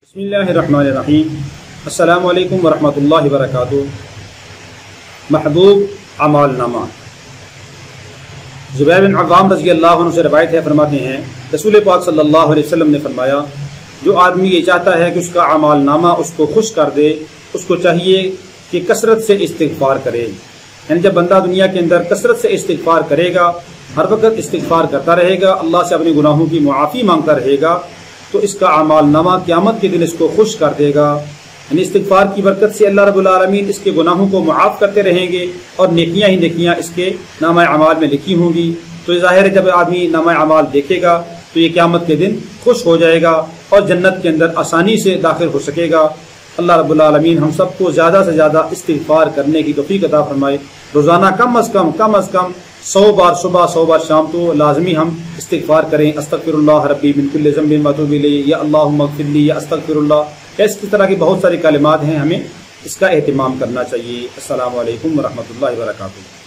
बिस्मिल्लाहिर्रहमानिर्रहीम। अस्सलामु अलैकुम वरहमतुल्लाहि वबरकातुहू। महबूब अमालनामा। ज़ुबैर बिन अव्वाम रज़ी अल्लाह अन्हु से रवायत है, फरमाते हैं रसूल पाक सल्लल्लाहु अलैहि वसल्लम ने फरमाया, जो आदमी ये चाहता है कि उसका अमालनामा उसको खुश कर दे, उसको चाहिए कि कसरत से इस्तिग़फ़ार करे। यानी जब बंदा दुनिया के अंदर कसरत से इस्तिग़फ़ार करेगा, हर वक्त इस्तिग़फ़ार करता रहेगा, अल्लाह से अपने गुनाहों की मुआफ़ी मांगता रहेगा, तो इसका अमालनामा क़यामत के दिन इसको खुश कर देगा। यानी इस्तिग़फ़ार की बरकत से अल्लाह रब्बुल आलमीन इसके गुनाहों को मुआफ़ करते रहेंगे और नेकियां ही नेकियां इसके नामा अमाल में लिखी होंगी। तो ज़ाहिर है जब आदमी नामा अमाल देखेगा तो ये क़यामत के दिन खुश हो जाएगा और जन्नत के अंदर आसानी से दाखिल हो सकेगा। अल्लाह रब्बुल आलमीन हम सबको ज़्यादा से ज़्यादा इस्तिग़फ़ार करने की तौफ़ीक़ अता फरमाए। रोज़ाना कम अज़ कम 100 बार सुबह 100 बार शाम तो लाजमी हम इस्तिग़फ़ार करें। अस्तग़फ़िरुल्लाह रब्बी मिन कुल्लि ज़ंबिन व अतूबु इलैहि, या अल्लाहुम्मा अग़फ़िरली, या अस्तग़फ़िरुल्लाह। इस तरह की बहुत सारी कलिमात हैं, हमें इसका एहतिमाम करना चाहिए। अस्सलामु अलैकुम व रहमतुल्लाहि व बरकातुहू।